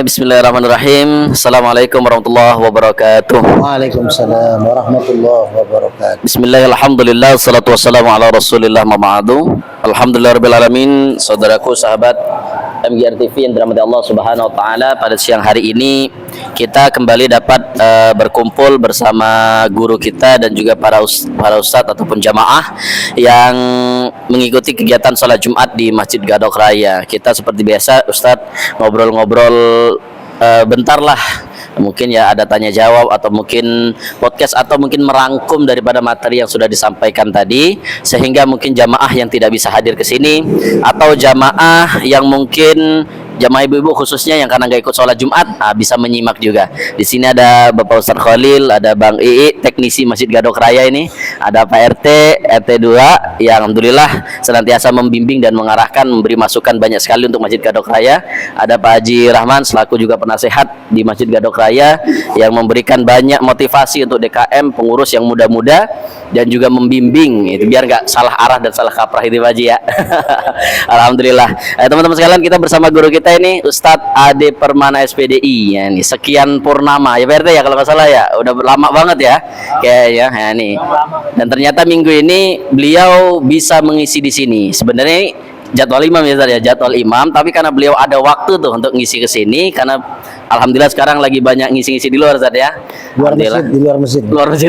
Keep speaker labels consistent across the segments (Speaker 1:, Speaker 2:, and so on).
Speaker 1: Bismillahirrahmanirrahim. Assalamualaikum warahmatullahi wabarakatuh.
Speaker 2: Waalaikumsalam warahmatullahi wabarakatuh.
Speaker 1: Bismillahirrahmanirrahim. Salatu wassalamu ala rasulillah ma'adu. Alhamdulillahirrahmanirrahim. Saudaraku, sahabat MGR TV yang dirahmati Allah subhanahu wa ta'ala, pada siang hari ini kita kembali dapat berkumpul bersama guru kita dan juga para ustadz ataupun jamaah yang mengikuti kegiatan sholat Jumat di Masjid Gadok Raya. Kita seperti biasa Ustadz ngobrol-ngobrol bentar lah, mungkin ya ada tanya jawab atau mungkin podcast atau mungkin merangkum daripada materi yang sudah disampaikan tadi, sehingga mungkin jamaah yang tidak bisa hadir ke sini atau jamaah yang mungkin jamaah ibu-ibu khususnya yang karena nggak ikut sholat Jumat bisa menyimak juga. Di sini ada Bapak Ustadz Khalil, ada Bang Ii, teknisi Masjid Gadok Raya ini, ada Pak RT 2 yang alhamdulillah senantiasa membimbing dan mengarahkan, memberi masukan banyak sekali untuk Masjid Gadok Raya. Ada Pak Haji Rahman selaku juga penasehat di Masjid Gadok Raya yang memberikan banyak motivasi untuk DKM, pengurus yang muda-muda dan juga membimbing itu biar nggak salah arah dan salah kaprah itu Pak Haji ya. Alhamdulillah. Teman-teman sekalian, kita bersama guru kita ini Ustadz Ade Permana SPDI ya, nih sekian purnama ya Pak RT ya kalau nggak salah ya, udah lama banget ya kayaknya ya nih. Dan ternyata minggu ini beliau bisa mengisi di sini. Sebenarnya jadwal imam ya Ustadz ya, jadwal imam, tapi karena beliau ada waktu tuh untuk ngisi ke sini karena alhamdulillah sekarang lagi banyak ngisi-ngisi di luar Ustadz ya.
Speaker 2: Di luar masjid.
Speaker 1: Luar masjid.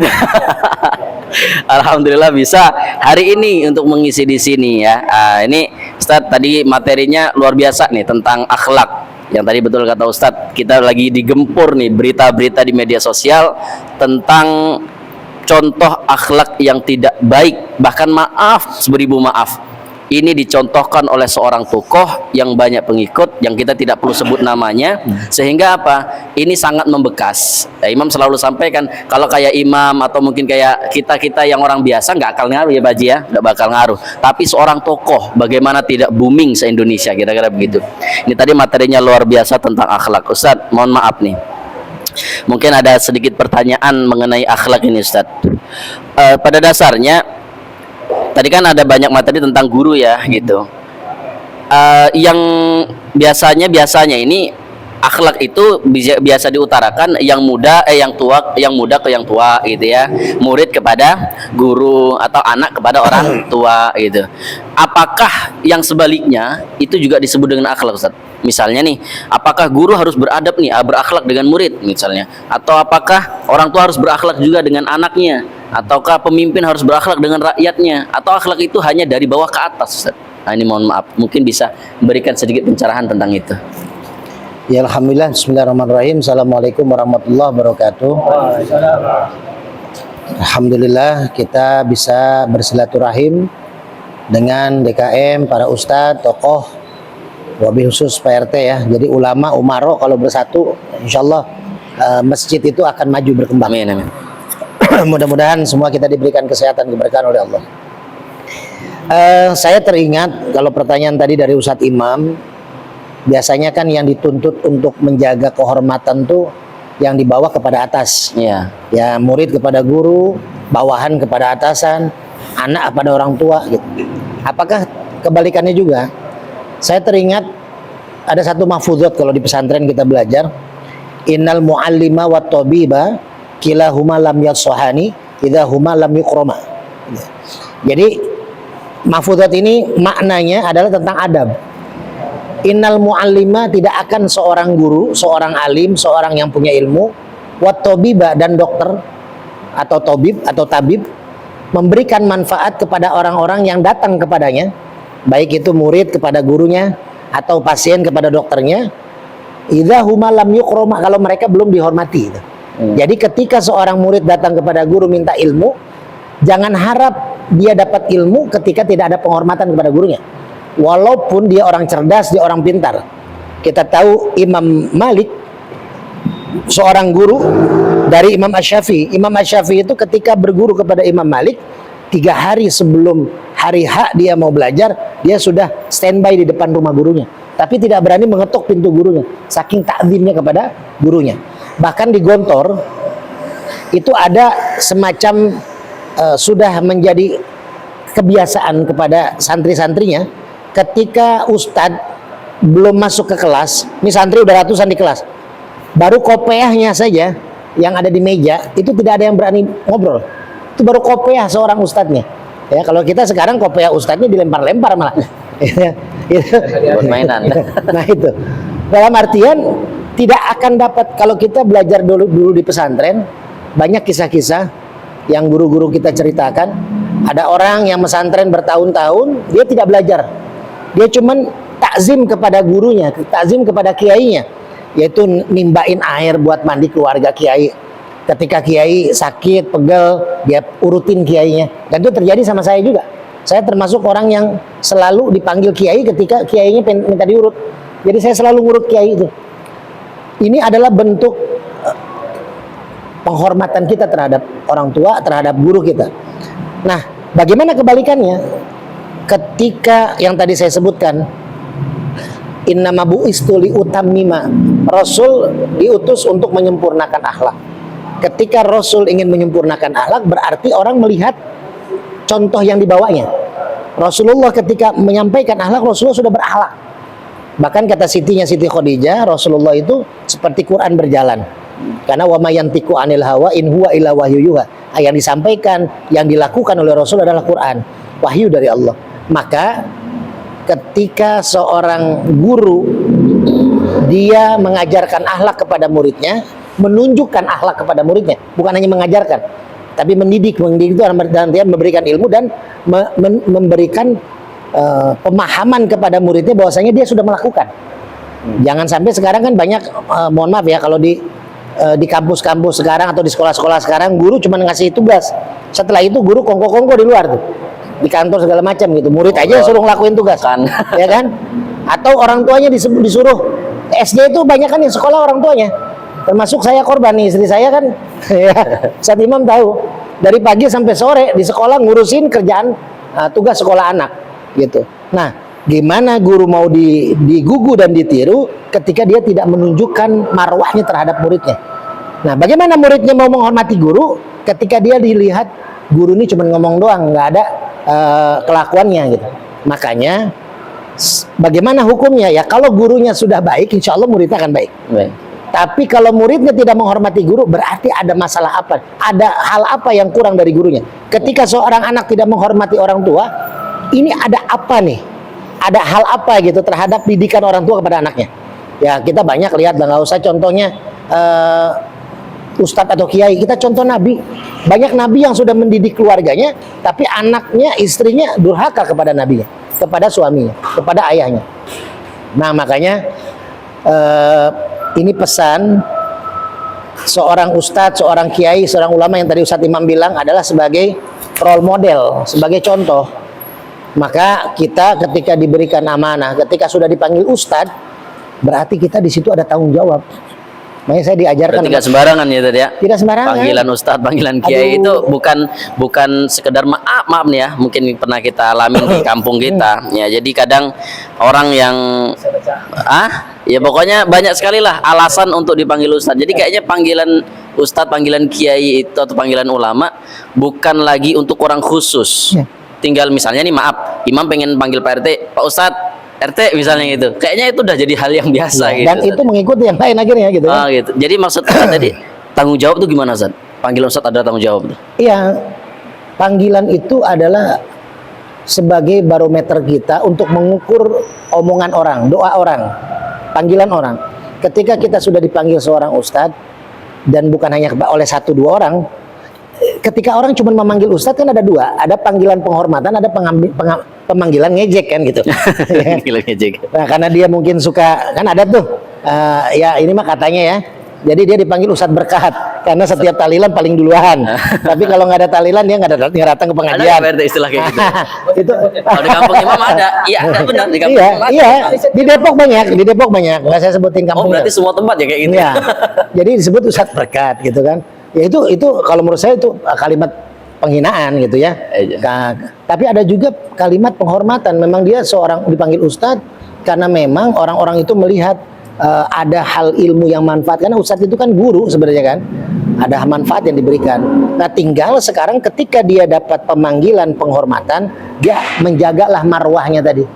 Speaker 1: Alhamdulillah bisa hari ini untuk mengisi di sini ya. Ini Ustadz tadi materinya luar biasa nih tentang akhlak. Yang tadi betul kata Ustadz, kita lagi digempur nih berita-berita di media sosial tentang contoh akhlak yang tidak baik. Bahkan maaf, seberibu maaf, ini dicontohkan oleh seorang tokoh yang banyak pengikut yang kita tidak perlu sebut namanya, sehingga apa? Ini sangat membekas. Imam selalu sampaikan kalau kayak imam atau mungkin kayak kita yang orang biasa nggak akan ngaruh ya Pak Haji ya, nggak bakal ngaruh. Tapi seorang tokoh bagaimana tidak booming se-Indonesia, kira-kira begitu. Ini tadi materinya luar biasa tentang akhlak. Ustadz, mohon maaf nih, mungkin ada sedikit pertanyaan mengenai akhlak ini Ustadz. Pada dasarnya tadi kan ada banyak materi tentang guru ya gitu. Yang biasanya ini akhlak itu biasa diutarakan yang muda yang muda ke yang tua gitu ya, murid kepada guru atau anak kepada orang tua gitu. Apakah yang sebaliknya itu juga disebut dengan akhlak Ustaz? Misalnya nih, apakah guru harus beradab nih, berakhlak dengan murid misalnya, atau apakah orang tua harus berakhlak juga dengan anaknya, ataukah pemimpin harus berakhlak dengan rakyatnya, atau akhlak itu hanya dari bawah ke atas Ustaz? Nah, ini mohon maaf, mungkin bisa memberikan sedikit pencerahan tentang itu.
Speaker 2: Ya alhamdulillah, bismillahirrahmanirrahim. Assalamualaikum warahmatullahi wabarakatuh. Alhamdulillah kita bisa bersilaturahim dengan DKM, para ustadz, tokoh, wabil khusus Pak RT ya. Jadi ulama, umaro kalau bersatu, insyaallah masjid itu akan maju berkembang.
Speaker 1: Amin, amin.
Speaker 2: Mudah-mudahan semua kita diberikan kesehatan, keberkahan oleh Allah. Saya teringat kalau pertanyaan tadi dari Ustadz Imam, biasanya kan yang dituntut untuk menjaga kehormatan tuh yang dibawa kepada atas.
Speaker 1: Iya.
Speaker 2: Ya, murid kepada guru, bawahan kepada atasan, anak kepada orang tua gitu. Apakah kebalikannya juga? Saya teringat ada satu mahfuzat kalau di pesantren kita belajar, innal muallima wat tabiba kilahuma lam yasahani idza huma lam yukrama. Jadi mahfuzat ini maknanya adalah tentang adab. Innal muallima, tidak akan seorang guru, seorang alim, seorang yang punya ilmu, wat tabiba, dan dokter atau tabib memberikan manfaat kepada orang-orang yang datang kepadanya, baik itu murid kepada gurunya atau pasien kepada dokternya, idza huma lam yukrama, kalau mereka belum dihormati. Jadi ketika seorang murid datang kepada guru minta ilmu, jangan harap dia dapat ilmu ketika tidak ada penghormatan kepada gurunya. Walaupun dia orang cerdas, dia orang pintar. Kita tahu Imam Malik seorang guru dari Imam Asy-Syafi'i. Imam Asy-Syafi'i itu ketika berguru kepada Imam Malik, 3 hari sebelum hari H dia mau belajar, dia sudah standby di depan rumah gurunya, tapi tidak berani mengetuk pintu gurunya, saking takzimnya kepada gurunya. Bahkan di Gontor itu ada semacam sudah menjadi kebiasaan kepada santri-santrinya, ketika ustadz belum masuk ke kelas, ini santri udah ratusan di kelas, baru kopiahnya saja yang ada di meja itu tidak ada yang berani ngobrol. Itu baru kopiah seorang ustadznya. Ya, kalau kita sekarang kopiah ustadznya dilempar-lempar malah.
Speaker 1: Buat mainan.
Speaker 2: Nah itu, dalam artian tidak akan dapat. Kalau kita belajar dulu di pesantren, banyak kisah-kisah yang guru-guru kita ceritakan. Ada orang yang pesantren bertahun-tahun, dia tidak belajar, dia cuman takzim kepada gurunya, takzim kepada kiainya, yaitu nimbain air buat mandi keluarga kiai. Ketika kiai sakit, pegel, dia urutin kiainya. Dan itu terjadi sama saya juga. Saya termasuk orang yang selalu dipanggil kiai ketika kiainya minta diurut. Jadi saya selalu ngurut kiai itu. Ini adalah bentuk penghormatan kita terhadap orang tua, terhadap guru kita. Nah, bagaimana kebalikannya? Ketika yang tadi saya sebutkan, innama bu'istu liutammima, Rasul diutus untuk menyempurnakan akhlak. Ketika Rasul ingin menyempurnakan akhlak, berarti orang melihat contoh yang dibawanya. Rasulullah ketika menyampaikan akhlak, Rasulullah sudah berakhlak. Bahkan kata Siti Khadijah, Rasulullah itu seperti Quran berjalan. Karena wa may yantiqu anil hawa in huwa illa wahyu yuha. Yang disampaikan, yang dilakukan oleh Rasul adalah Quran, wahyu dari Allah. Maka ketika seorang guru dia mengajarkan akhlak kepada muridnya, menunjukkan akhlak kepada muridnya, bukan hanya mengajarkan, tapi mendidik itu dalam dia memberikan ilmu dan memberikan pemahaman kepada muridnya bahwasanya dia sudah melakukan. Jangan sampai sekarang kan banyak, mohon maaf ya, kalau di kampus-kampus sekarang atau di sekolah-sekolah sekarang, guru cuma ngasih tugas, setelah itu guru kongko-kongko di luar tuh, di kantor segala macam gitu, murid aja suruh ngelakuin tugas kan. Ya kan, atau orang tuanya disuruh. SD itu banyak kan yang sekolah orang tuanya, termasuk saya korban nih, istri saya kan ya, Ustaz Imam tahu, dari pagi sampai sore di sekolah ngurusin kerjaan tugas sekolah anak gitu. Nah, gimana guru mau digugu dan ditiru ketika dia tidak menunjukkan marwahnya terhadap muridnya? Nah, bagaimana muridnya mau menghormati guru ketika dia dilihat guru ini cuma ngomong doang, nggak ada kelakuannya gitu. Makanya bagaimana hukumnya? Ya kalau gurunya sudah baik, insya Allah muridnya akan baik.
Speaker 1: Baik.
Speaker 2: Tapi kalau muridnya tidak menghormati guru, berarti ada masalah apa? Ada hal apa yang kurang dari gurunya? Ketika seorang anak tidak menghormati orang tua, ini ada apa nih? Ada hal apa gitu terhadap didikan orang tua kepada anaknya? Ya kita banyak lihat, nggak usah contohnya ustadz atau kiai, kita contoh nabi. Banyak nabi yang sudah mendidik keluarganya, tapi anaknya, istrinya durhaka kepada nabinya, kepada suaminya, kepada ayahnya. Nah makanya ini pesan seorang ustadz, seorang kiai, seorang ulama yang tadi Ustadz Imam bilang adalah sebagai role model, sebagai contoh. Maka kita ketika diberikan amanah, ketika sudah dipanggil ustadz, berarti kita di situ ada tanggung jawab. Makanya saya diajarkan.
Speaker 1: Berarti tidak sembarangan ya tadi ya.
Speaker 2: Tidak sembarangan.
Speaker 1: Panggilan ustadz, panggilan kiai itu bukan sekedar maaf nih ya. Mungkin pernah kita alami di kampung kita. Ya jadi kadang orang yang ya pokoknya banyak sekali lah alasan untuk dipanggil ustadz. Jadi kayaknya panggilan ustadz, panggilan kiai itu atau panggilan ulama bukan lagi untuk orang khusus. Ya. Tinggal misalnya nih maaf, imam pengen panggil Pak RT, Pak Ustadz RT misalnya gitu. Kayaknya itu udah jadi hal yang biasa gitu.
Speaker 2: Dan itu mengikuti yang lain akhirnya gitu.
Speaker 1: Oh gitu. Jadi maksudnya tadi tanggung jawab itu gimana, Ustadz? Panggilan Ustadz ada tanggung jawab tuh.
Speaker 2: Iya. Panggilan itu adalah sebagai barometer kita untuk mengukur omongan orang, doa orang, panggilan orang. Ketika kita sudah dipanggil seorang ustadz dan bukan hanya oleh 1-2 orang, ketika orang cuma memanggil ustadz kan ada 2, ada panggilan penghormatan, ada pemanggilan ngejek kan gitu.
Speaker 1: Panggilan ngejek.
Speaker 2: Nah karena dia mungkin suka, kan ada tuh, ya ini mah katanya ya, jadi dia dipanggil ustadz berkat karena setiap tahlilan paling duluan. Tapi kalau nggak ada tahlilan dia nggak datang ke pengajian.
Speaker 1: Ada istilah kayak gitu.
Speaker 2: Itu
Speaker 1: kalau di kampung imam ada, iya ada benar di kampung.
Speaker 2: Iya, di Depok banyak, nggak saya sebutin kampung.
Speaker 1: Oh berarti semua tempat ya kayak gitu.
Speaker 2: Iya. Jadi disebut ustadz berkat gitu kan. Ya itu kalau menurut saya itu kalimat penghinaan gitu ya. Tapi ada juga kalimat penghormatan. Memang dia seorang dipanggil ustadz karena memang orang-orang itu melihat ada hal ilmu yang manfaat. Karena ustadz itu kan guru sebenarnya kan. Ada manfaat yang diberikan. Nah tinggal sekarang ketika dia dapat pemanggilan penghormatan, dia menjagalah marwahnya tadi.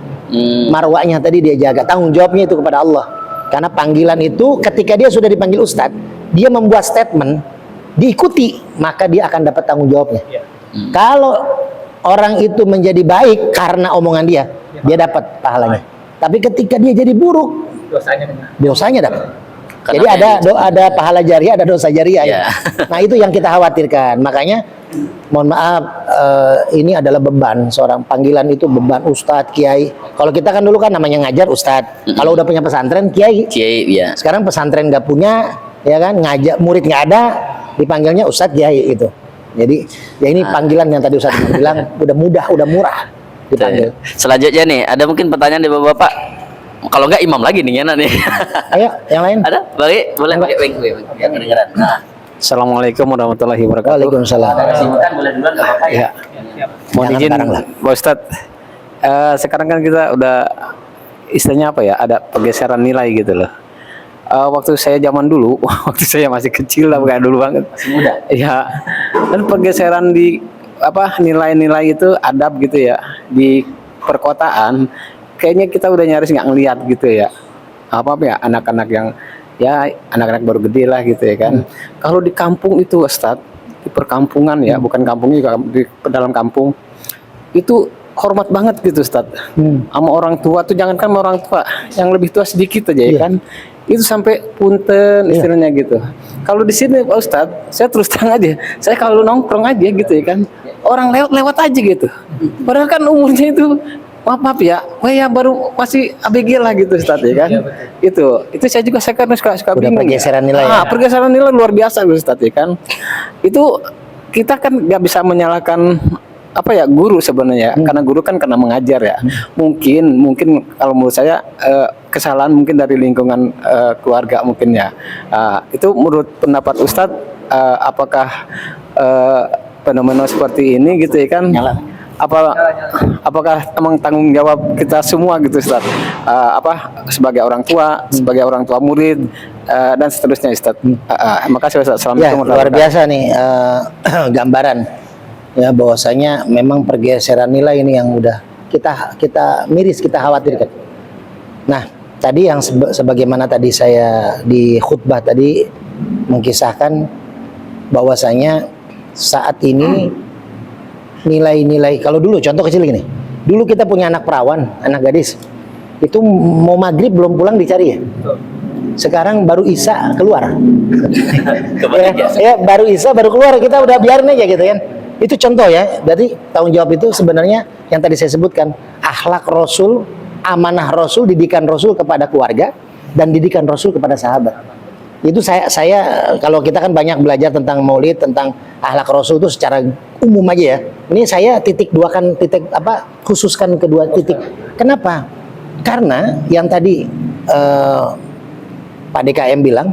Speaker 2: Marwahnya tadi dia jaga, tanggung jawabnya itu kepada Allah. Karena panggilan itu ketika dia sudah dipanggil ustadz, dia membuat statement, diikuti, maka dia akan dapat tanggung jawabnya. Kalau orang itu menjadi baik karena omongan dia, dia dapat pahalanya. Tapi ketika dia jadi buruk, dosanya dapat. Jadi ada pahala jariah, ada dosa jariah. Ya. Nah itu yang kita khawatirkan. Makanya mohon maaf, ini adalah beban seorang panggilan itu, beban ustadz, kiai. Kalau kita kan dulu kan namanya ngajar ustadz. Kalau udah punya pesantren kiai.
Speaker 1: Ya.
Speaker 2: Sekarang pesantren nggak punya, ya kan, ngajak murid nggak ada, dipanggilnya ustadz kiai itu. Jadi ya ini panggilan yang tadi ustadz bilang udah mudah, udah murah dipanggil.
Speaker 1: Selanjutnya nih, ada mungkin pertanyaan dari bapak-bapak. Kalau enggak imam lagi nih nih.
Speaker 2: Ayo, yang lain.
Speaker 1: Ada? Boleh pakai yang kedengeran. Nah.
Speaker 3: Assalamualaikum warahmatullahi wabarakatuh.
Speaker 2: Waalaikumsalam.
Speaker 1: Kesibukan boleh duluan enggak apa-apa ya.
Speaker 3: Mohon izin Pak Ustadz. Sekarang kan kita udah istilahnya apa ya? Ada pergeseran nilai gitu loh. Waktu saya zaman dulu, waktu saya masih kecil lah, bukan dulu banget.
Speaker 1: Masih muda.
Speaker 3: Ya. Dan pergeseran di nilai-nilai itu adab gitu ya di perkotaan. Kayaknya kita udah nyaris nggak ngelihat gitu ya. Apa ya anak-anak yang ya anak-anak baru gede lah gitu ya kan. Kalau di kampung itu Ustadz, di perkampungan ya, bukan kampung juga, di dalam kampung itu hormat banget gitu Ustadz. Sama orang tua tuh, jangankan sama orang tua, yang lebih tua sedikit aja ya kan. Itu sampai punten istilahnya gitu. Kalau di sini Pak Ustadz, saya terus terang aja, saya kalau nongkrong aja gitu ya kan, orang lewat aja gitu. Padahal kan umurnya itu maaf ya, ya baru masih ABG lah gitu Ustadz ya kan. Itu saya juga saya kan suka bingung.
Speaker 2: Pergeseran nilai.
Speaker 3: Pergeseran nilai luar biasa Ustadz ya kan. Itu kita kan nggak bisa menyalahkan apa ya guru sebenarnya, karena guru kan karena mengajar ya. Mungkin kalau menurut saya kesalahan mungkin dari lingkungan keluarga mungkin ya. Itu menurut pendapat Ustadz, apakah fenomena seperti ini gitu ya kan? Apakah emang tanggung jawab kita semua gitu Ustaz, sebagai orang tua, sebagai orang tua murid, dan seterusnya Ustaz. Makasih Ustaz.
Speaker 2: Assalamualaikum. Ya, luar biasa nih gambaran ya bahwasanya memang pergeseran nilai ini yang udah kita miris, kita khawatirkan. Nah tadi yang sebagaimana tadi saya di khutbah tadi mengkisahkan bahwasanya saat ini nilai-nilai, kalau dulu contoh kecil gini, dulu kita punya anak perawan, anak gadis itu mau maghrib belum pulang dicari ya. Sekarang baru Isya keluar. ya baru Isya baru keluar, kita udah biarin aja gitu kan. Itu contoh ya. Berarti tanggung jawab itu sebenarnya yang tadi saya sebutkan, akhlak Rasul, amanah Rasul, didikan Rasul kepada keluarga dan didikan Rasul kepada sahabat. Itu saya kalau kita kan banyak belajar tentang Maulid, tentang akhlak Rasul itu secara umum aja ya. Ini saya khususkan kedua titik. Kenapa? Karena yang tadi Pak DKM bilang,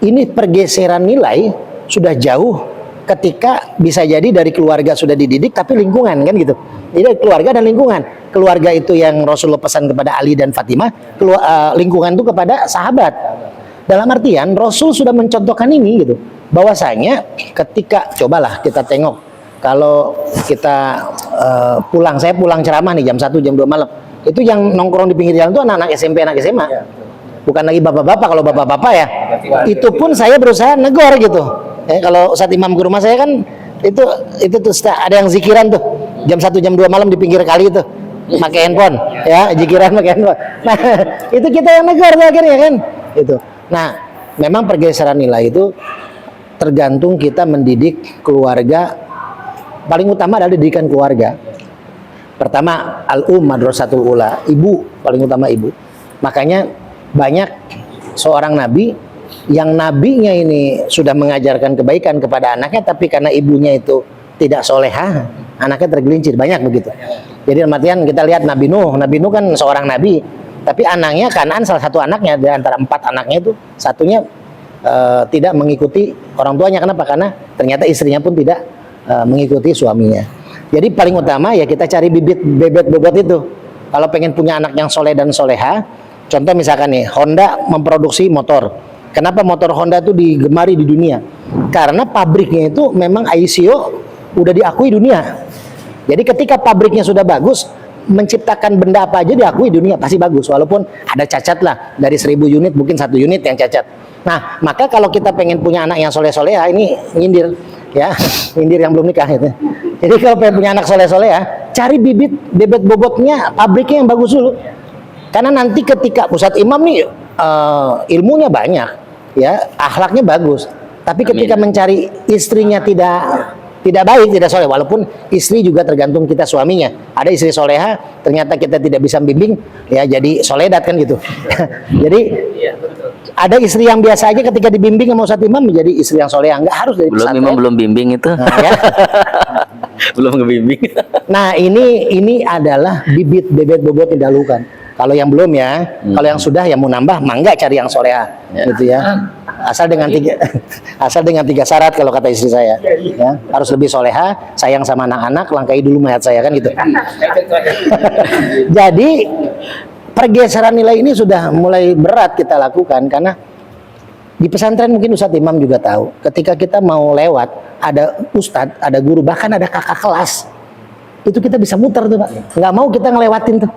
Speaker 2: ini pergeseran nilai sudah jauh ketika bisa jadi dari keluarga sudah dididik, tapi lingkungan kan gitu. Jadi keluarga dan lingkungan. Keluarga itu yang Rasulullah pesan kepada Ali dan Fatimah, lingkungan itu kepada sahabat. Dalam artian Rasul sudah mencontohkan ini gitu, bahwasanya ketika cobalah kita tengok kalau kita saya pulang ceramah nih jam 1 jam 2 malam, itu yang nongkrong di pinggir jalan itu anak-anak SMP anak SMA, bukan lagi bapak-bapak. Kalau bapak-bapak ya itu pun saya berusaha negor gitu. Kalau Ustadz Imam ke rumah saya kan itu tuh ada yang zikiran tuh jam 1 jam 2 malam di pinggir kali itu pakai handphone ya, zikiran pakai handphone. Nah itu kita yang negor akhirnya kan itu. Nah, memang pergeseran nilai itu tergantung kita mendidik keluarga. Paling utama adalah didikan keluarga. Pertama, madrasatul ula, ibu, paling utama ibu. Makanya banyak seorang nabi yang nabinya ini sudah mengajarkan kebaikan kepada anaknya, tapi karena ibunya itu tidak solehah, anaknya tergelincir, banyak begitu. Jadi artian kita lihat Nabi Nuh kan seorang nabi, tapi anaknya Kanaan salah satu anaknya dari antara 4 anaknya itu satunya tidak mengikuti orang tuanya. Kenapa? Karena ternyata istrinya pun tidak mengikuti suaminya. Jadi paling utama ya kita cari bebet bobot itu. Kalau pengen punya anak yang soleh dan soleha, contoh misalkan nih Honda memproduksi motor. Kenapa motor Honda itu digemari di dunia? Karena pabriknya itu memang ICO udah diakui dunia. Jadi ketika pabriknya sudah bagus, menciptakan benda apa aja diakui dunia pasti bagus, walaupun ada cacat lah, dari 1000 unit mungkin 1 unit yang cacat. Nah, maka kalau kita pengen punya anak yang soleh-soleha, ini nyindir ya, nyindir yang belum nikah itu. Jadi kalau pengen punya anak soleh-soleha, cari bebet bobotnya, pabriknya yang bagus dulu. Karena nanti ketika Ustadz Imam nih ilmunya banyak, ya, akhlaknya bagus. Tapi ketika mencari istrinya tidak baik, tidak soleh, walaupun istri juga tergantung kita suaminya. Ada istri soleha, ternyata kita tidak bisa bimbing, ya jadi soledat kan gitu. Jadi ada istri yang biasa aja ketika dibimbing sama Ustadz Imam menjadi istri yang soleha, nggak harus dari pesantren.
Speaker 1: Imam belum bimbing itu.
Speaker 2: Nah, ya.
Speaker 1: Belum ngebimbing.
Speaker 2: Nah ini adalah bibit bebet bobot didahulukan. Kalau yang belum ya, kalau yang sudah ya mau nambah, mangga cari yang soleha, gitu ya. Asal dengan 3 syarat kalau kata istri saya, ya, harus lebih soleha, sayang sama anak-anak, langkahi dulu mayat saya kan gitu. Jadi pergeseran nilai ini sudah mulai berat kita lakukan karena di pesantren mungkin Ustadz Imam juga tahu, ketika kita mau lewat ada ustadz, ada guru, bahkan ada kakak kelas, itu kita bisa muter tuh Pak, nggak mau kita ngelewatin tuh.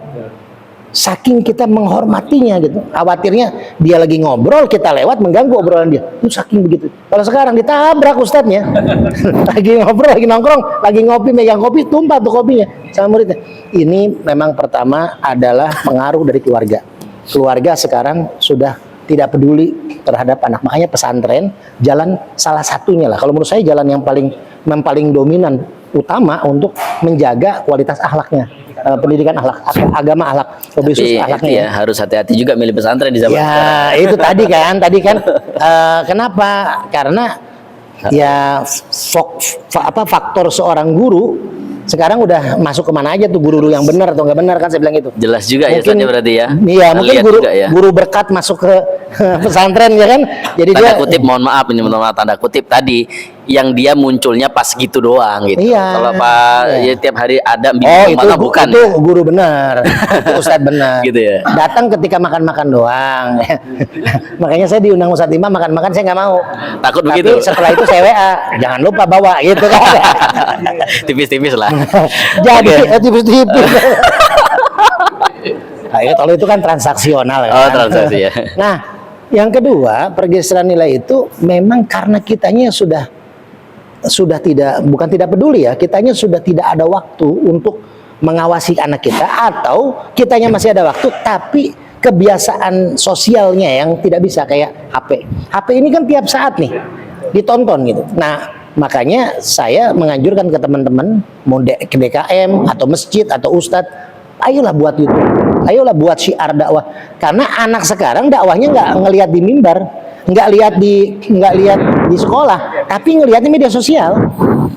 Speaker 2: Saking kita menghormatinya gitu, khawatirnya dia lagi ngobrol, kita lewat mengganggu obrolan dia. Itu saking begitu. Kalau sekarang ditabrak ustadznya, lagi ngobrol, lagi nongkrong, lagi ngopi, megang kopi, tumpah tuh kopinya sama muridnya. Ini memang pertama adalah pengaruh dari keluarga. Keluarga sekarang sudah tidak peduli terhadap anak. Makanya pesantren jalan salah satunya lah. Kalau menurut saya jalan yang paling dominan, utama untuk menjaga kualitas akhlaknya. Pendidikan akhlak, agama akhlak, lebih khusus akhlaknya
Speaker 1: ya. Harus hati-hati juga milih pesantren di zaman
Speaker 2: sekarang. Itu tadi kan kenapa? Karena ya faktor seorang guru sekarang udah masuk kemana aja tuh, guru yang benar atau nggak benar kan, saya bilang itu.
Speaker 1: Jelas juga mungkin, ya berarti ya.
Speaker 2: Iya, mungkin guru berkat masuk ke pesantren ya kan. Jadi
Speaker 1: tanda kutip, mohon maaf ini tanda kutip tadi, yang dia munculnya pas gitu doang gitu.
Speaker 2: Iya,
Speaker 1: kalau Pak ya tiap hari ada
Speaker 2: itu
Speaker 1: bukan.
Speaker 2: Itu guru benar. Itu ustadz benar.
Speaker 1: Gitu ya.
Speaker 2: Datang ketika makan-makan doang. Makanya saya diundang Ustadz Imam makan-makan, saya nggak mau.
Speaker 1: Takut
Speaker 2: tapi
Speaker 1: begitu.
Speaker 2: Setelah itu saya WA, jangan lupa bawa gitu kan.
Speaker 1: Tipis-tipis lah.
Speaker 2: Jadi tipis-tipis. Nah, itu kan transaksional kan.
Speaker 1: Oh, transaksi ya.
Speaker 2: Nah, yang kedua, pergeseran nilai itu memang karena kitanya sudah bukan tidak peduli ya, kitanya sudah tidak ada waktu untuk mengawasi anak kita, atau kitanya masih ada waktu tapi kebiasaan sosialnya yang tidak bisa, kayak HP. HP ini kan tiap saat nih ditonton gitu. Nah, makanya saya menganjurkan ke teman-teman mau ke DKM atau masjid atau ustadz, ayolah buat YouTube, ayolah buat syiar dakwah. Karena anak sekarang dakwahnya nggak ngelihat di mimbar, nggak lihat di sekolah, tapi ngelihatnya media sosial.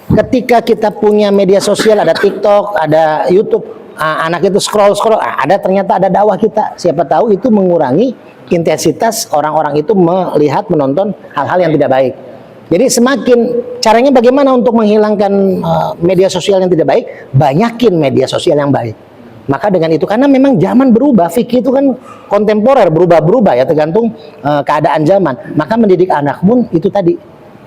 Speaker 2: Ketika kita punya media sosial, ada TikTok, ada YouTube, anak itu scroll, ternyata ada dakwah kita. Siapa tahu itu mengurangi intensitas orang-orang itu melihat, menonton hal-hal yang tidak baik. Jadi semakin caranya bagaimana untuk menghilangkan media sosial yang tidak baik, banyakin media sosial yang baik. Maka dengan itu, karena memang zaman berubah, fikih itu kan kontemporer, berubah-berubah ya, tergantung keadaan zaman. Maka mendidik anak pun itu tadi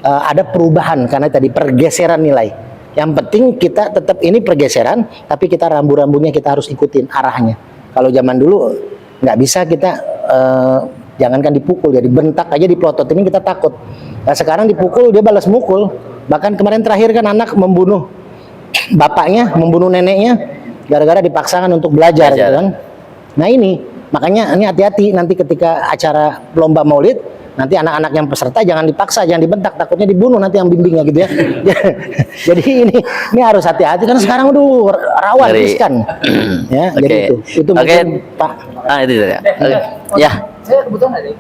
Speaker 2: ada perubahan, karena tadi pergeseran nilai. Yang penting kita tetap ini pergeseran, tapi kita rambu-rambunya kita harus ikutin arahnya. Kalau zaman dulu nggak bisa kita, jangankan dipukul, ya dibentak aja, dipelototin kita takut. Nah, sekarang dipukul dia balas mukul. Bahkan kemarin terakhir kan anak membunuh bapaknya, membunuh neneknya, gara-gara dipaksakan untuk belajar. Gitu kan. Nah ini, makanya ini hati-hati nanti ketika acara lomba maulid, nanti anak-anak yang peserta jangan dipaksa, jangan dibentak, takutnya dibunuh nanti yang bimbingnya gitu ya. Jadi ini harus hati-hati karena sekarang udah rawan riskan. Ya,
Speaker 1: okay.
Speaker 2: Jadi itu mungkin Pak.
Speaker 1: Itu ya. Ya.
Speaker 4: Saya kebetulan ada.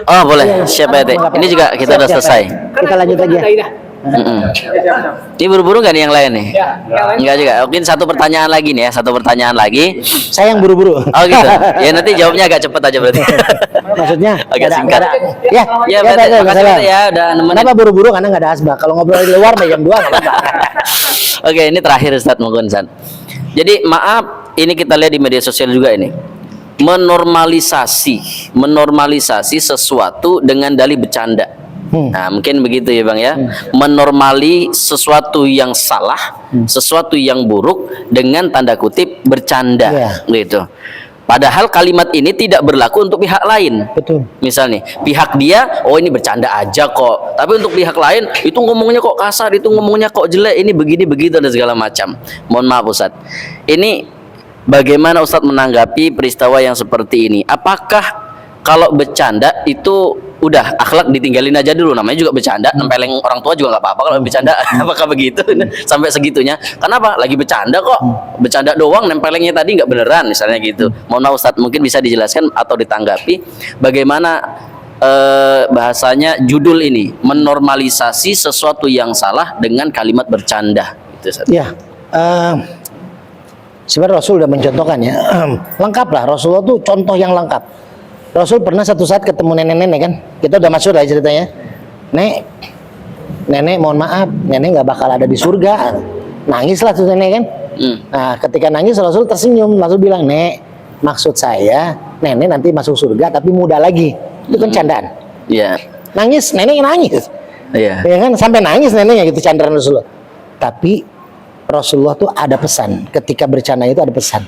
Speaker 1: Oh boleh, siapa ya? Ini juga kita udah selesai.
Speaker 2: Kita lanjut lagi ya.
Speaker 1: Ini buru-buru nggak nih yang lain nih?
Speaker 4: Ya, yang lain.
Speaker 1: Enggak juga. Mungkin satu pertanyaan lagi nih ya, satu pertanyaan lagi.
Speaker 2: Saya yang buru-buru.
Speaker 1: Oh gitu. Ya nanti jawabnya agak cepet aja berarti.
Speaker 2: Maksudnya
Speaker 1: agak singkat.
Speaker 2: Ya,
Speaker 1: makasih Pak ya udah nemenin.
Speaker 2: Kenapa buru-buru? Karena nggak ada asbak. Kalau ngobrol di luar jam 2 nggak apa-apa.
Speaker 1: Oke, ini terakhir Ustadz mungkin Ustadz. Jadi maaf, ini kita lihat di media sosial juga ini. Menormalisasi sesuatu dengan dalih bercanda. Nah, mungkin begitu ya Bang ya. Menormali sesuatu yang salah, sesuatu yang buruk dengan tanda kutip bercanda
Speaker 2: Iya.
Speaker 1: gitu. Padahal kalimat ini tidak berlaku untuk pihak lain.
Speaker 2: Betul.
Speaker 1: Misalnya pihak dia, oh ini bercanda aja kok. Tapi untuk pihak lain, itu ngomongnya kok kasar, itu ngomongnya kok jelek, ini begini begitu dan segala macam. Mohon maaf Ustadz. Ini bagaimana Ustadz menanggapi peristiwa yang seperti ini? Apakah kalau bercanda itu udah akhlak ditinggalin aja dulu, namanya juga bercanda, nempeleng orang tua juga nggak apa-apa kalau bercanda. Apakah begitu sampai segitunya? Kenapa lagi bercanda kok, bercanda doang, nempelengnya tadi nggak beneran misalnya gitu. Mohon maaf Ustadz, mungkin bisa dijelaskan atau ditanggapi bagaimana bahasanya judul ini menormalisasi sesuatu yang salah dengan kalimat bercanda itu Ustadz.
Speaker 2: Ya, sebenarnya Rasul sudah mencontohkan ya. Lengkap lah, Rasulullah tuh contoh yang lengkap. Rasul pernah satu saat ketemu nenek-nenek kan, kita udah masyhur lah ceritanya. Nenek mohon maaf, nenek nggak bakal ada di surga. Nangis lah tuh nenek kan. Nah ketika nangis Rasul tersenyum, Rasul bilang, Nek, maksud saya nenek nanti masuk surga tapi muda lagi. Itu kan candaan.
Speaker 1: Iya.
Speaker 2: Nangis, nenek nangis.
Speaker 1: Iya.
Speaker 2: Ya kan, sampai nangis neneknya gitu, candaan Rasulullah. Tapi Rasulullah tuh ada pesan, ketika bercanda itu ada pesan.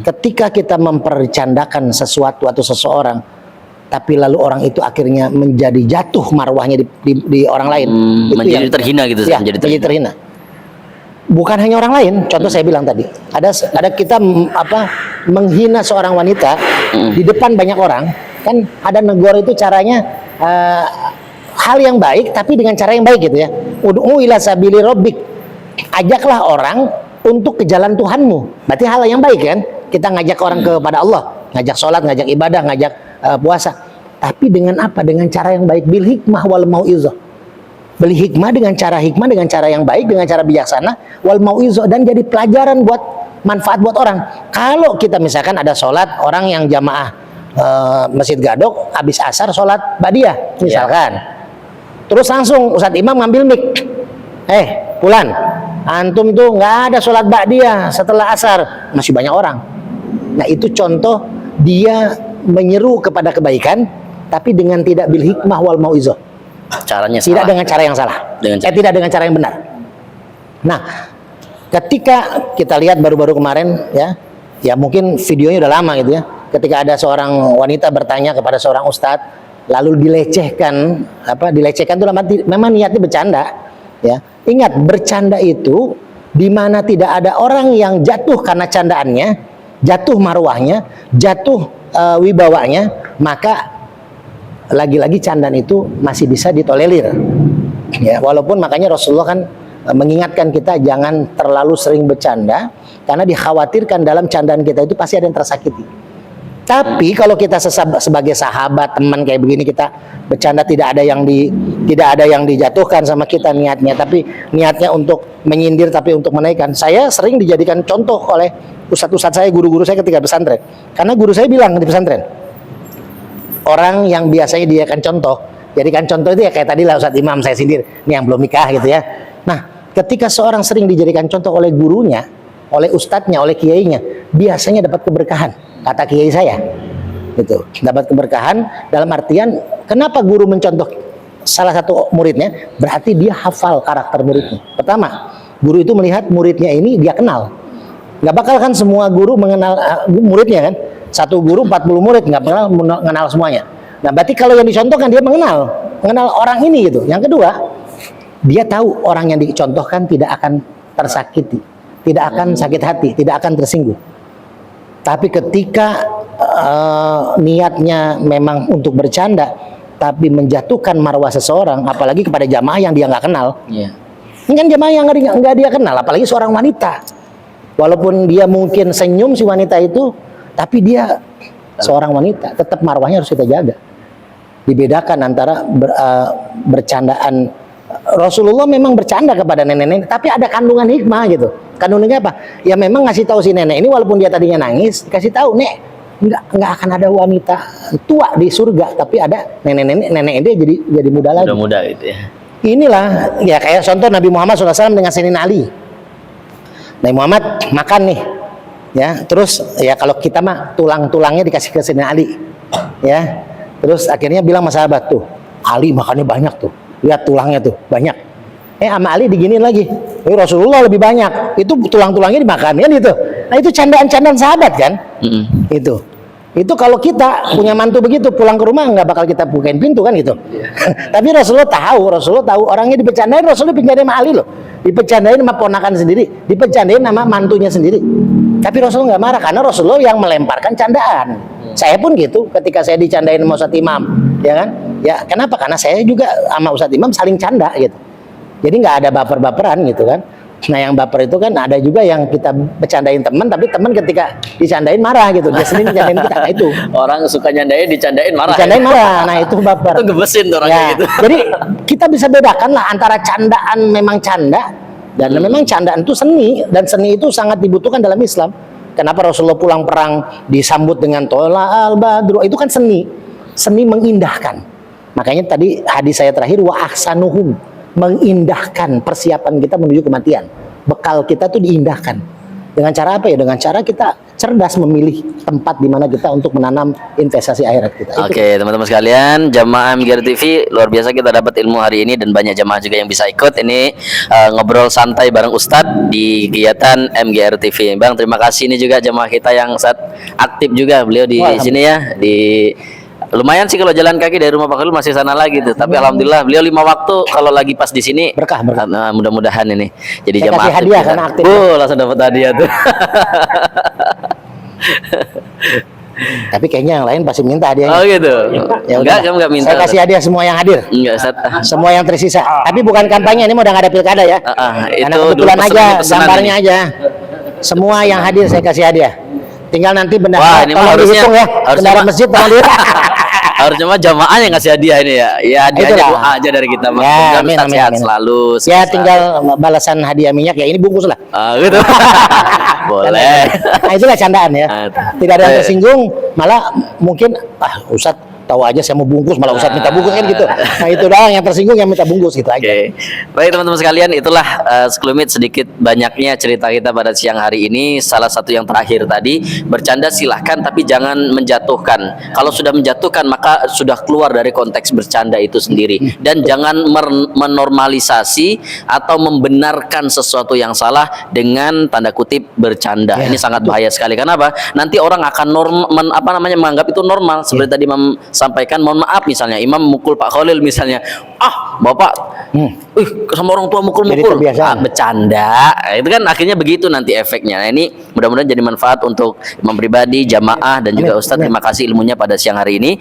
Speaker 2: Ketika kita mempercandakan sesuatu atau seseorang, tapi lalu orang itu akhirnya menjadi jatuh marwahnya di orang lain, itu
Speaker 1: menjadi terhina gitu,
Speaker 2: ya, menjadi terhina. Bukan hanya orang lain, contoh saya bilang tadi, ada kita menghina seorang wanita di depan banyak orang, kan ada negor itu caranya hal yang baik, tapi dengan cara yang baik gitu ya. Ud'u ila sabili rabbik, ajaklah orang untuk ke jalan Tuhanmu. Berarti hal yang baik kan? Kita ngajak orang kepada Allah, ngajak sholat, ngajak ibadah, ngajak puasa. Tapi dengan apa? Dengan cara yang baik. Bil hikmah wal mau'izah. Beli hikmah dengan cara yang baik, dengan cara bijaksana, wal mau'izah, dan jadi pelajaran buat manfaat buat orang. Kalau kita misalkan ada sholat, orang yang jamaah Masjid Gadok, habis asar sholat badiah misalkan. Terus langsung Ustadz Imam ngambil mic. Pulan, antum tuh nggak ada sholat ba'diyah setelah asar, masih banyak orang. Nah itu contoh dia menyeru kepada kebaikan, tapi dengan tidak bil hikmah wal mau'izah.
Speaker 1: Caranya salah.
Speaker 2: Tidak dengan cara yang salah. Tidak dengan cara yang benar. Nah, ketika kita lihat baru-baru kemarin ya mungkin videonya udah lama gitu ya. Ketika ada seorang wanita bertanya kepada seorang ustadz, lalu dilecehkan itu memang niatnya bercanda. Ya, ingat bercanda itu di mana tidak ada orang yang jatuh karena candaannya, jatuh marwahnya, jatuh wibawanya, maka lagi-lagi candaan itu masih bisa ditolerir. Ya, walaupun makanya Rasulullah kan mengingatkan kita jangan terlalu sering bercanda karena dikhawatirkan dalam candaan kita itu pasti ada yang tersakiti. Tapi kalau kita sebagai sahabat, teman kayak begini, kita bercanda tidak ada yang dijatuhkan sama kita niatnya, tapi niatnya untuk menyindir, tapi untuk menaikkan. Saya sering dijadikan contoh oleh ustadz-ustadz saya, guru-guru saya ketika pesantren. Karena guru saya bilang di pesantren, orang yang biasanya dia akan contoh, jadikan contoh itu ya kayak tadi lah Ustadz Imam saya sindir, ini yang belum nikah gitu ya. Nah, ketika seorang sering dijadikan contoh oleh gurunya, oleh ustadznya, oleh kiainya, biasanya dapat keberkahan. Kata kiai saya, gitu, dapat keberkahan dalam artian kenapa guru mencontoh salah satu muridnya, berarti dia hafal karakter muridnya. Pertama, guru itu melihat muridnya ini dia kenal. Nggak bakal kan semua guru mengenal muridnya kan? Satu guru 40 murid nggak mengenal semuanya. Nah, berarti kalau yang dicontohkan dia mengenal orang ini gitu. Yang kedua, dia tahu orang yang dicontohkan tidak akan tersakiti, tidak akan sakit hati, tidak akan tersinggung. Tapi ketika niatnya memang untuk bercanda, tapi menjatuhkan marwah seseorang, apalagi kepada jamaah yang dia nggak kenal. Ini kan jamaah yang nggak dia kenal, apalagi seorang wanita. Walaupun dia mungkin senyum si wanita itu, tapi dia seorang wanita, tetap marwahnya harus kita jaga. Dibedakan antara bercandaan. Rasulullah memang bercanda kepada nenek-nenek, tapi ada kandungan hikmah gitu. Kandungannya apa? Ya memang ngasih tahu si nenek ini, walaupun dia tadinya nangis, kasih tahu, Nek, nggak akan ada wanita tua di surga, tapi ada nenek dia jadi muda lagi.
Speaker 1: Muda gitu ya.
Speaker 2: Inilah ya kayak contoh Nabi Muhammad SAW dengan Sayyidina Ali. Nabi Muhammad makan nih, ya terus ya kalau kita mah tulang-tulangnya dikasih ke Sayyidina Ali, ya terus akhirnya bilang sama sahabat tuh, Ali makannya banyak tuh. Lihat tulangnya tuh, banyak. Sama Ali diginiin lagi. Rasulullah lebih banyak. Itu tulang-tulangnya dimakan kan itu. Nah, itu candaan-candaan sahabat kan? Itu kalau kita punya mantu begitu pulang ke rumah nggak bakal kita bukain pintu kan gitu. Tapi Rasulullah tahu orangnya dipecandain, Rasulullah dipecandain sama Ali loh. Dipecandain sama ponakan sendiri, dipecandain sama mantunya sendiri. Tapi Rasulullah nggak marah karena Rasulullah yang melemparkan candaan. Saya pun gitu ketika saya dicandain sama Ustadz Imam, ya kan? Ya kenapa? Karena saya juga sama Ustadz Imam saling canda gitu. Jadi nggak ada baper-baperan gitu kan. Nah yang baper itu kan ada juga yang kita bercandain teman, tapi teman ketika dicandain marah gitu. Dia sendiri dicandain kita, nah itu.
Speaker 1: Orang suka nyandain, dicandain marah.
Speaker 2: Dicandain marah, nah itu baper.
Speaker 1: Itu gebesin tuh orangnya
Speaker 2: Ya,
Speaker 1: gitu.
Speaker 2: jadi kita bisa bedakan lah antara candaan memang canda dan memang candaan itu seni, dan seni itu sangat dibutuhkan dalam Islam. Kenapa Rasulullah pulang perang disambut dengan tola al badru, itu kan seni mengindahkan. Makanya tadi hadis saya terakhir wa ahsanuhum, mengindahkan persiapan kita menuju kematian. Bekal kita tuh diindahkan. Dengan cara apa ya? Dengan cara kita cerdas memilih tempat di mana kita untuk menanam investasi akhirat kita.
Speaker 1: Oke, teman-teman sekalian, jamaah MGR TV, luar biasa kita dapat ilmu hari ini dan banyak jamaah juga yang bisa ikut. Ini ngobrol santai bareng Ustadz di kegiatan MGR TV. Bang, terima kasih. Ini juga jamaah kita yang saat aktif juga, beliau di sini ya, di lumayan sih kalau jalan kaki dari rumah Pak Khalil masih sana lagi tuh. Tapi alhamdulillah beliau 5 waktu kalau lagi pas di sini
Speaker 2: berkah.
Speaker 1: Nah, mudah-mudahan ini jadi
Speaker 2: saya
Speaker 1: jamaah
Speaker 2: kasih hadiah karena aktif.
Speaker 1: langsung dapat hadiah tuh.
Speaker 2: Tapi kayaknya yang lain pasti minta hadiahnya.
Speaker 1: Oh gitu.
Speaker 2: Ya
Speaker 1: Enggak,
Speaker 2: udah.
Speaker 1: kamu enggak minta.
Speaker 2: Saya kasih hadiah semua yang hadir.
Speaker 1: Enggak, Ustaz.
Speaker 2: Semua yang tersisa. Tapi bukan kampanye, ini mau udah nggak ada pilkada ya.
Speaker 1: Itu
Speaker 2: Karena kebetulan
Speaker 1: dulu
Speaker 2: aja,
Speaker 1: pesanan
Speaker 2: gambarnya
Speaker 1: ini.
Speaker 2: aja. Semua yang hadir saya kasih hadiah. Tinggal nanti
Speaker 1: Wah,
Speaker 2: bendahara
Speaker 1: ini mah
Speaker 2: tolong
Speaker 1: harusnya-
Speaker 2: dihitung ya.
Speaker 1: harusnya
Speaker 2: Bendahara
Speaker 1: mah-
Speaker 2: masjid tolong dihitung.
Speaker 1: Harusnya mah jamaah yang ngasih hadiah ini ya. Ya hadiahnya
Speaker 2: Itulah.
Speaker 1: doa aja dari kita.
Speaker 2: Ya,
Speaker 1: Mudah-mudahan
Speaker 2: amin,
Speaker 1: Ustaz
Speaker 2: amin,
Speaker 1: sehat
Speaker 2: amin.
Speaker 1: selalu.
Speaker 2: Ya
Speaker 1: sehat
Speaker 2: tinggal balasan hadiah minyak ya, ini bungkus lah.
Speaker 1: selalu. Gitu. Boleh.
Speaker 2: Nah itulah candaan ya. Tidak ada yang tersinggung, malah mungkin Ustadz tahu aja saya mau bungkus, malah Ustadz minta bungkus kan gitu. Nah itu doang yang tersinggung, yang minta bungkus gitu aja.
Speaker 1: Oke, baik teman-teman sekalian, itulah sekelumit sedikit banyaknya cerita kita pada siang hari ini. Salah satu yang terakhir tadi, bercanda silahkan tapi jangan menjatuhkan. Kalau sudah menjatuhkan maka sudah keluar dari konteks bercanda itu sendiri. Dan jangan menormalisasi atau membenarkan sesuatu yang salah dengan tanda kutip bercanda.
Speaker 2: Ya,
Speaker 1: Ini sangat bahaya sekali. Kenapa? Nanti orang akan menganggap itu normal. Seperti tadi Imam sampaikan, mohon maaf misalnya Imam mukul Pak Khalil misalnya, bapak sama orang tua mukul-mukul,
Speaker 2: Jadi kebiasaan.
Speaker 1: bercanda. Itu kan akhirnya begitu nanti efeknya. Nah, ini mudah-mudahan jadi manfaat untuk Imam pribadi, jamaah dan juga Ustadz. Terima kasih ilmunya pada siang hari ini.